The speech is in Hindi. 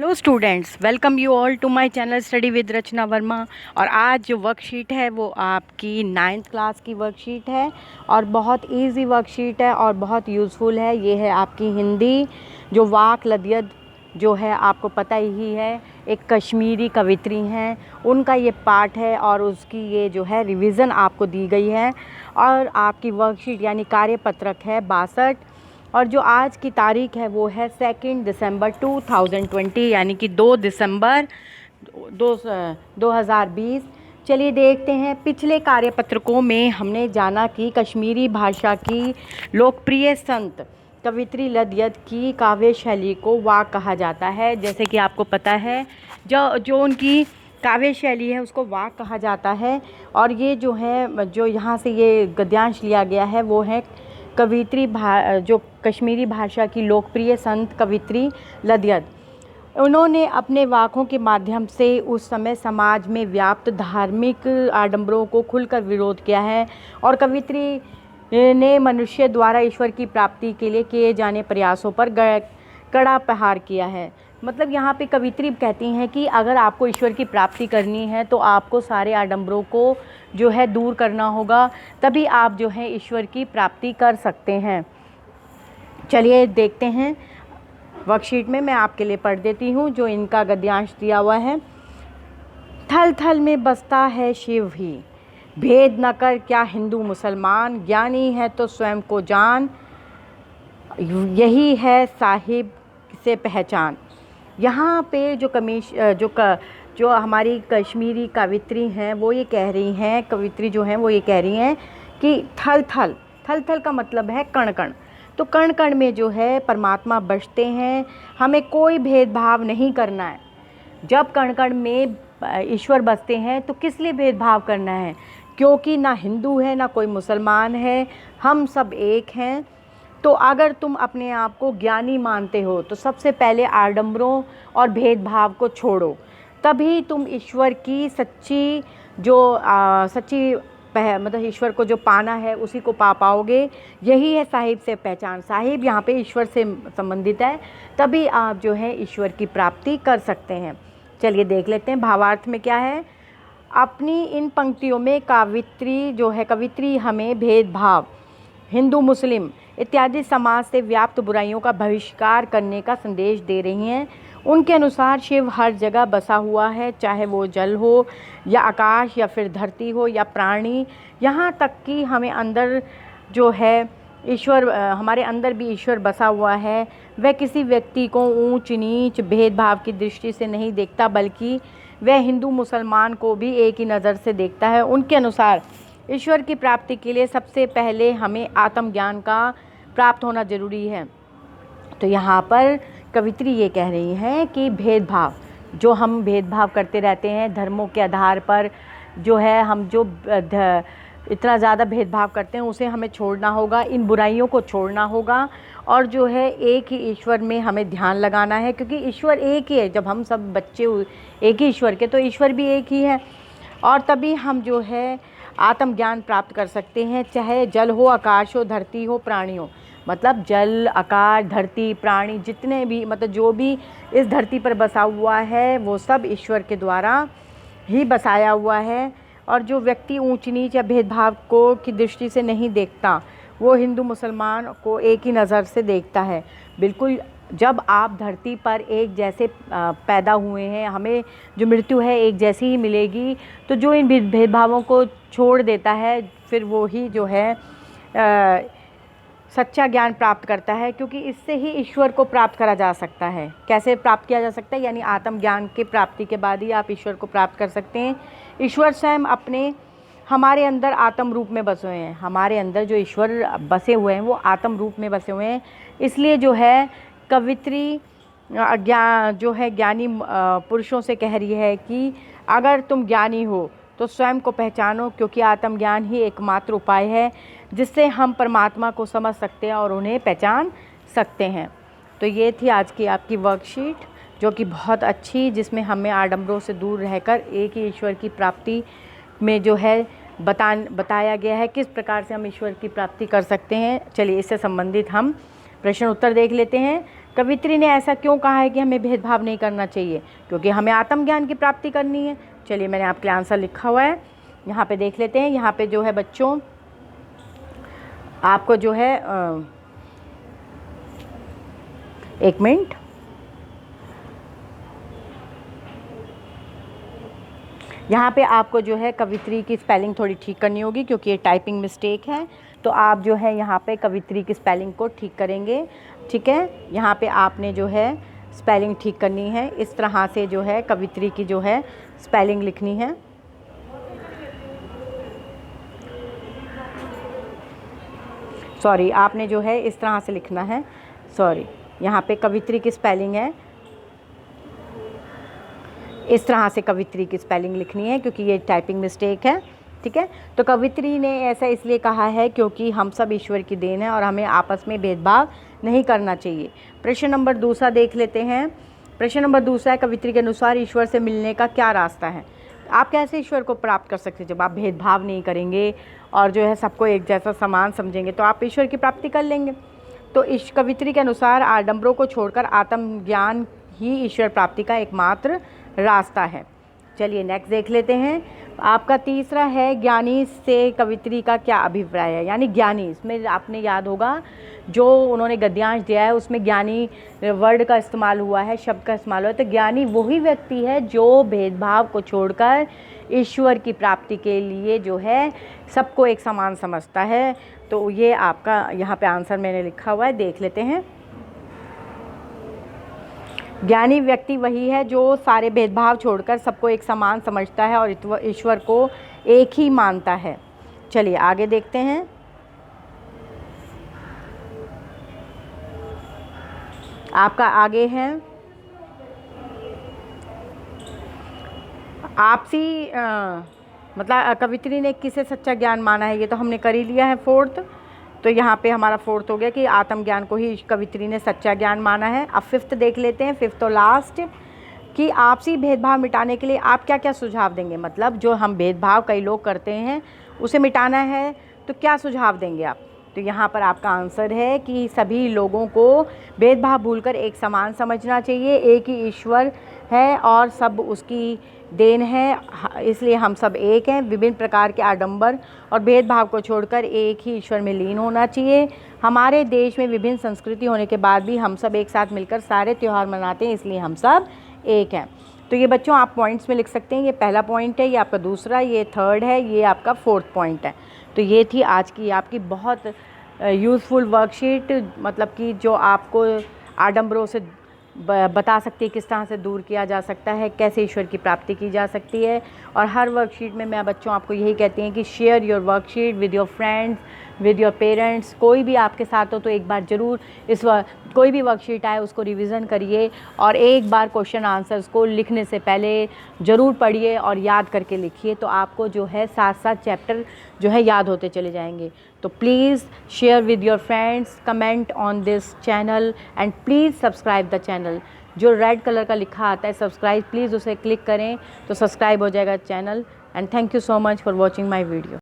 Hello students, welcome you all to my channel study with Rachna Verma. और आज जो वर्कशीट है वो आपकी 9th क्लास की वर्कशीट है और बहुत इजी वर्कशीट है और बहुत यूज़फुल है। ये है आपकी हिंदी जो वाक लदियद जो है, आपको पता ही है, एक कश्मीरी कवित्री हैं, उनका ये पार्ट है और उसकी ये जो है रिवीज़न आपको दी गई है। और आपकी वर्कशीट यानी कार्यपत्रक है 62 और जो आज की तारीख है वो है 2 दिसंबर 2020 यानी कि 2 दिसंबर 2020। चलिए देखते हैं। पिछले कार्यपत्रकों में हमने जाना कि कश्मीरी भाषा की लोकप्रिय संत कवित्री लदियद की काव्य शैली को वाक कहा जाता है। जैसे कि आपको पता है, जो उनकी काव्य शैली है उसको वाक कहा जाता है। और ये जो है, जो यहाँ से ये गद्यांश लिया गया है वो है जो कश्मीरी भाषा की लोकप्रिय संत कवित्री लदियद। उन्होंने अपने वाकों के माध्यम से उस समय समाज में व्याप्त धार्मिक आडंबरों को खुलकर विरोध किया है और कवित्री ने मनुष्य द्वारा ईश्वर की प्राप्ति के लिए किए जाने प्रयासों पर कड़ा प्रहार किया है। मतलब यहाँ पे कवित्री कहती हैं कि अगर आपको ईश्वर की प्राप्ति करनी है तो आपको सारे आडंबरों को जो है दूर करना होगा, तभी आप जो है ईश्वर की प्राप्ति कर सकते हैं। चलिए देखते हैं। वर्कशीट में मैं आपके लिए पढ़ देती हूँ जो इनका गद्यांश दिया हुआ है। थल थल में बसता है शिव ही, भेद न कर क्या हिंदू मुसलमान, ज्ञानी है तो स्वयं को जान, यही है साहिब से पहचान। यहाँ पे जो हमारी कश्मीरी कवित्री हैं वो ये कह रही हैं, कवित्री जो हैं वो ये कह रही हैं कि थल थल का मतलब है कण कण। तो कण कण में जो है परमात्मा बसते हैं, हमें कोई भेदभाव नहीं करना है। जब कण कण में ईश्वर बसते हैं तो किस लिए भेदभाव करना है, क्योंकि ना हिंदू है ना कोई मुसलमान है, हम सब एक हैं। तो अगर तुम अपने आप को ज्ञानी मानते हो तो सबसे पहले आडंबरों और भेदभाव को छोड़ो, तभी तुम ईश्वर की सच्ची मतलब ईश्वर को जो पाना है उसी को पा पाओगे। यही है साहिब से पहचान। साहिब यहाँ पे ईश्वर से संबंधित है, तभी आप जो है ईश्वर की प्राप्ति कर सकते हैं। चलिए देख लेते हैं भावार्थ में क्या है। अपनी इन पंक्तियों में कवित्री हमें भेदभाव, हिंदू मुस्लिम इत्यादि समाज से व्याप्त बुराइयों का बहिष्कार करने का संदेश दे रही हैं। उनके अनुसार शिव हर जगह बसा हुआ है, चाहे वो जल हो या आकाश या फिर धरती हो या प्राणी, यहाँ तक कि हमें अंदर जो है ईश्वर, हमारे अंदर भी ईश्वर बसा हुआ है। वह किसी व्यक्ति को ऊंच नीच भेदभाव की दृष्टि से नहीं देखता, बल्कि वह हिंदू मुसलमान को भी एक ही नज़र से देखता है। उनके अनुसार ईश्वर की प्राप्ति के लिए सबसे पहले हमें आत्मज्ञान का प्राप्त होना जरूरी है। तो यहाँ पर कवित्री ये कह रही हैं कि भेदभाव, जो हम भेदभाव करते रहते हैं धर्मों के आधार पर, जो है हम जो इतना ज़्यादा भेदभाव करते हैं उसे हमें छोड़ना होगा, इन बुराइयों को छोड़ना होगा और जो है एक ही ईश्वर में हमें ध्यान लगाना है, क्योंकि ईश्वर एक ही है। जब हम सब बच्चे एक ही ईश्वर के, तो ईश्वर भी एक ही है और तभी हम जो है आत्मज्ञान प्राप्त कर सकते हैं। चाहे जल हो, आकाश हो, धरती हो, प्राणी हो, मतलब जल, आकाश, धरती, प्राणी, जितने भी, मतलब जो भी इस धरती पर बसा हुआ है वो सब ईश्वर के द्वारा ही बसाया हुआ है। और जो व्यक्ति ऊंच नीच या भेदभाव को की दृष्टि से नहीं देखता, वो हिंदू मुसलमान को एक ही नज़र से देखता है। बिल्कुल, जब आप धरती पर एक जैसे पैदा हुए हैं, हमें जो मृत्यु है एक जैसी ही मिलेगी। तो जो इन भेदभावों को छोड़ देता है फिर वो ही जो है सच्चा ज्ञान प्राप्त करता है, क्योंकि इससे ही ईश्वर को प्राप्त करा जा सकता है। कैसे प्राप्त किया जा सकता है, यानी आत्मज्ञान की प्राप्ति के बाद ही आप ईश्वर को प्राप्त कर सकते हैं। ईश्वर स्वयं हमारे अंदर आत्म रूप में बसे हुए हैं। हमारे अंदर जो ईश्वर बसे हुए हैं वो आत्म रूप में बसे हुए हैं। इसलिए जो है कवित्री ज्ञानी पुरुषों से कह रही है कि अगर तुम ज्ञानी हो तो स्वयं को पहचानो, क्योंकि आत्मज्ञान ही एकमात्र उपाय है जिससे हम परमात्मा को समझ सकते हैं और उन्हें पहचान सकते हैं। तो ये थी आज की आपकी वर्कशीट, जो कि बहुत अच्छी, जिसमें हमें आडंबरों से दूर रहकर एक ही ईश्वर की प्राप्ति में जो है बताया गया है किस प्रकार से हम ईश्वर की प्राप्ति कर सकते हैं। चलिए इससे संबंधित हम प्रश्न उत्तर देख लेते हैं। कवित्री ने ऐसा क्यों कहा है कि हमें भेदभाव नहीं करना चाहिए? क्योंकि हमें आत्मज्ञान की प्राप्ति करनी है। चलिए मैंने आपके लिए आंसर लिखा हुआ है, यहाँ पे देख लेते हैं। यहाँ पे जो है बच्चों आपको जो है एक मिनट, यहाँ पे आपको जो है कवित्री की स्पेलिंग थोड़ी ठीक करनी होगी क्योंकि ये टाइपिंग मिस्टेक है। तो आप जो है यहाँ पे कवित्री की स्पेलिंग को ठीक करेंगे, ठीक है। यहाँ पे आपने जो है स्पेलिंग ठीक करनी है, इस तरह से जो है कवित्री की जो है स्पेलिंग लिखनी है। सॉरी, आपने जो है इस तरह से लिखना है। सॉरी, यहाँ पे कवित्री की स्पेलिंग है, इस तरह से कवित्री की स्पेलिंग लिखनी है क्योंकि ये टाइपिंग मिस्टेक है, ठीक है। तो कवित्री ने ऐसा इसलिए कहा है क्योंकि हम सब ईश्वर की देन है और हमें आपस में भेदभाव नहीं करना चाहिए। प्रश्न नंबर दूसरा देख लेते हैं। प्रश्न नंबर दूसरा है, कवित्री के अनुसार ईश्वर से मिलने का क्या रास्ता है? आप कैसे ईश्वर को प्राप्त कर सकते हैं? जब आप भेदभाव नहीं करेंगे और जो है सबको एक जैसा समान समझेंगे तो आप ईश्वर की प्राप्ति कर लेंगे। तो इस कवित्री के अनुसार आडंबरों को छोड़कर आत्मज्ञान ही ईश्वर प्राप्ति का एकमात्र रास्ता है। चलिए नेक्स्ट देख लेते हैं। आपका तीसरा है, ज्ञानी से कवित्री का क्या अभिप्राय है? यानी ज्ञानी, इसमें आपने याद होगा जो उन्होंने गद्यांश दिया है उसमें ज्ञानी वर्ड का इस्तेमाल हुआ है, शब्द का इस्तेमाल हुआ है। तो ज्ञानी वही व्यक्ति है जो भेदभाव को छोड़कर ईश्वर की प्राप्ति के लिए जो है सबको एक समान समझता है। तो ये आपका यहाँ पे आंसर मैंने लिखा हुआ है, देख लेते हैं। ज्ञानी व्यक्ति वही है जो सारे भेदभाव छोड़कर सबको एक समान समझता है और ईश्वर को एक ही मानता है। चलिए आगे देखते हैं। आपका आगे है आपसी मतलब कवित्री ने किसे सच्चा ज्ञान माना है? ये तो हमने कर ही लिया है फोर्थ। तो यहाँ पे हमारा फोर्थ हो गया कि आत्मज्ञान को ही कवित्री ने सच्चा ज्ञान माना है। अब फिफ्थ देख लेते हैं, फिफ्थ और लास्ट, कि आपसी भेदभाव मिटाने के लिए आप क्या क्या सुझाव देंगे? मतलब जो हम भेदभाव कई लोग करते हैं उसे मिटाना है तो क्या सुझाव देंगे आप? तो यहाँ पर आपका आंसर है कि सभी लोगों को भेदभाव भूलकर एक समान समझना चाहिए। एक ही ईश्वर है और सब उसकी देन है, इसलिए हम सब एक हैं। विभिन्न प्रकार के आडंबर और भेदभाव को छोड़कर एक ही ईश्वर में लीन होना चाहिए। हमारे देश में विभिन्न संस्कृति होने के बाद भी हम सब एक साथ मिलकर सारे त्यौहार मनाते हैं, इसलिए हम सब एक हैं। तो ये बच्चों आप पॉइंट्स में लिख सकते हैं। ये पहला पॉइंट है, ये आपका दूसरा, ये थर्ड है, ये आपका फोर्थ पॉइंट है। तो ये थी आज की आपकी बहुत यूज़फुल वर्कशीट, मतलब कि जो आपको आडंबरों से बता सकती है किस तरह से दूर किया जा सकता है, कैसे ईश्वर की प्राप्ति की जा सकती है। और हर वर्कशीट में मैं बच्चों आपको यही कहती हैं कि share your worksheet with your friends, with your parents. कोई भी आपके साथ हो तो एक बार ज़रूर कोई भी वर्कशीट आए उसको रिवीजन करिए और एक बार क्वेश्चन आंसर्स को लिखने से पहले ज़रूर पढ़िए और याद करके लिखिए। तो आपको जो है 7-7 चैप्टर जो है याद होते चले जाएंगे। तो please share with your friends, comment on this channel and please subscribe the channel. जो रेड कलर का लिखा आता है सब्सक्राइब, प्लीज़ उसे क्लिक करें तो सब्सक्राइब हो जाएगा channel. And thank you so much for watching my video.